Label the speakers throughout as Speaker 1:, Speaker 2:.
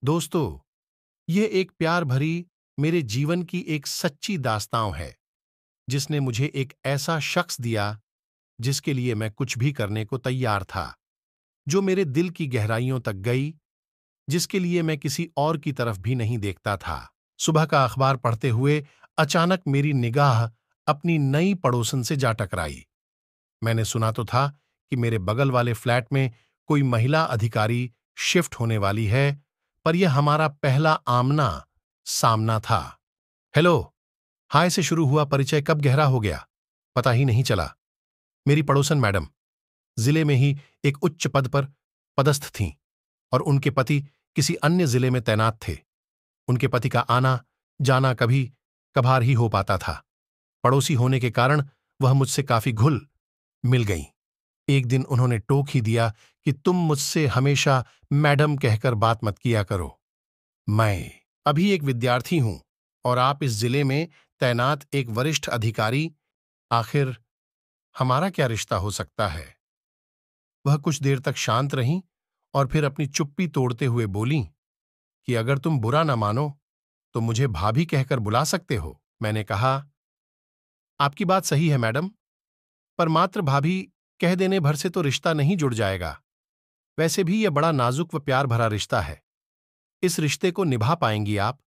Speaker 1: दोस्तों, ये एक प्यार भरी मेरे जीवन की एक सच्ची दास्तां है, जिसने मुझे एक ऐसा शख्स दिया जिसके लिए मैं कुछ भी करने को तैयार था, जो मेरे दिल की गहराइयों तक गई, जिसके लिए मैं किसी और की तरफ भी नहीं देखता था। सुबह का अखबार पढ़ते हुए अचानक मेरी निगाह अपनी नई पड़ोसन से जा टकराई। मैंने सुना तो था कि मेरे बगल वाले फ्लैट में कोई महिला अधिकारी शिफ्ट होने वाली है, पर यह हमारा पहला आमना सामना था। हेलो, हाय से शुरू हुआ परिचय कब गहरा हो गया, पता ही नहीं चला। मेरी पड़ोसन मैडम जिले में ही एक उच्च पद पर पदस्थ थीं और उनके पति किसी अन्य जिले में तैनात थे। उनके पति का आना जाना कभी कभार ही हो पाता था। पड़ोसी होने के कारण वह मुझसे काफी घुल मिल गईं। एक दिन उन्होंने टोक ही दिया कि तुम मुझसे हमेशा मैडम कहकर बात मत किया करो। मैं अभी एक विद्यार्थी हूं और आप इस जिले में तैनात एक वरिष्ठ अधिकारी, आखिर हमारा क्या रिश्ता हो सकता है? वह कुछ देर तक शांत रहीं और फिर अपनी चुप्पी तोड़ते हुए बोलीं कि अगर तुम बुरा ना मानो तो मुझे भाभी कहकर बुला सकते हो। मैंने कहा, आपकी बात सही है मैडम, पर मात्र भाभी कह देने भर से तो रिश्ता नहीं जुड़ जाएगा। वैसे भी यह बड़ा नाजुक व प्यार भरा रिश्ता है। इस रिश्ते को निभा पाएंगी आप?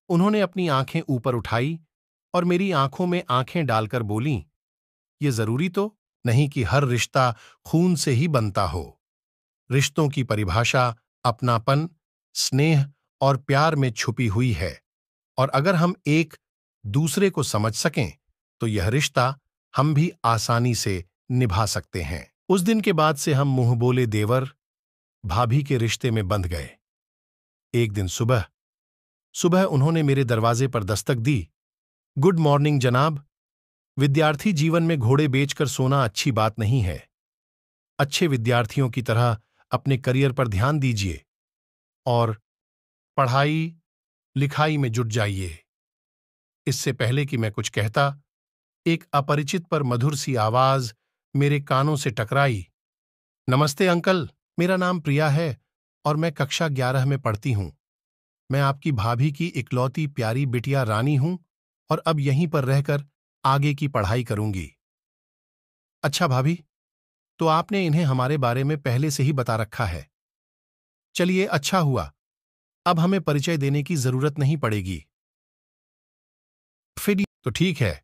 Speaker 1: उन्होंने अपनी आंखें ऊपर उठाई और मेरी आंखों में आंखें डालकर बोलीं, ये जरूरी तो नहीं कि हर रिश्ता खून से ही बनता हो। रिश्तों की परिभाषा अपनापन, स्नेह और प्यार में छुपी हुई है, और अगर हम एक दूसरे को समझ सकें तो यह रिश्ता हम भी आसानी से निभा सकते हैं। उस दिन के बाद से हम मुंह बोले देवर भाभी के रिश्ते में बंध गए। एक दिन सुबह सुबह उन्होंने मेरे दरवाजे पर दस्तक दी। गुड मॉर्निंग जनाब। विद्यार्थी जीवन में घोड़े बेचकर सोना अच्छी बात नहीं है। अच्छे विद्यार्थियों की तरह अपने करियर पर ध्यान दीजिए और पढ़ाई लिखाई में जुट जाइए। इससे पहले कि मैं कुछ कहता, एक अपरिचित पर मधुर सी आवाज मेरे कानों से टकराई। नमस्ते अंकल, मेरा नाम प्रिया है और मैं कक्षा 11 में पढ़ती हूँ। मैं आपकी भाभी की इकलौती प्यारी बिटिया रानी हूं और अब यहीं पर रहकर आगे की पढ़ाई करूंगी। अच्छा भाभी, तो आपने इन्हें हमारे बारे में पहले से ही बता रखा है। चलिए, अच्छा हुआ, अब हमें परिचय देने की जरूरत नहीं पड़ेगी। फिर तो ठीक है,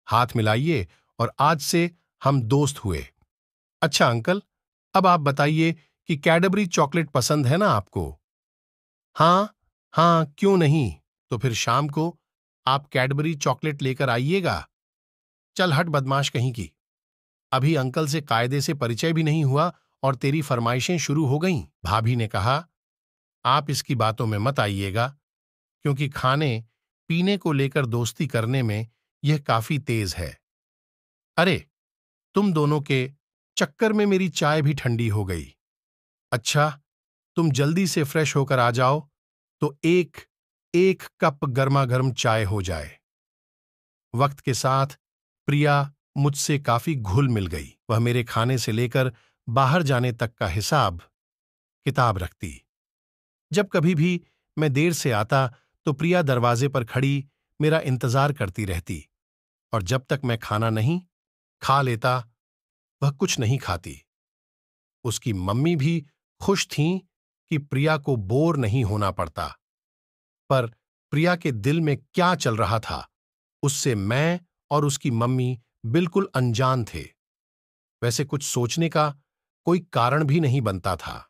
Speaker 1: हाथ मिलाइए और आज से हम दोस्त हुए। अच्छा अंकल, अब आप बताइए कि कैडबरी चॉकलेट पसंद है ना आपको? हाँ, हाँ, क्यों नहीं। तो फिर शाम को आप कैडबरी चॉकलेट लेकर आइएगा। चल हट बदमाश कहीं की। अभी अंकल से कायदे से परिचय भी नहीं हुआ और तेरी फरमाइशें शुरू हो गईं। भाभी ने कहा, आप इसकी बातों में मत आइएगा, क्योंकि खाने पीने को लेकर दोस्ती करने में यह काफी तेज है। अरे, तुम दोनों के चक्कर में मेरी चाय भी ठंडी हो गई। अच्छा, तुम जल्दी से फ्रेश होकर आ जाओ तो एक एक कप गर्मा गर्म चाय हो जाए। वक्त के साथ प्रिया मुझसे काफी घुल मिल गई। वह मेरे खाने से लेकर बाहर जाने तक का हिसाब किताब रखती। जब कभी भी मैं देर से आता तो प्रिया दरवाजे पर खड़ी मेरा इंतजार करती रहती, और जब तक मैं खाना नहीं खा लेता वह कुछ नहीं खाती। उसकी मम्मी भी खुश थीं कि प्रिया को बोर नहीं होना पड़ता, पर प्रिया के दिल में क्या चल रहा था उससे मैं और उसकी मम्मी बिल्कुल अनजान थे। वैसे कुछ सोचने का कोई कारण भी नहीं बनता था।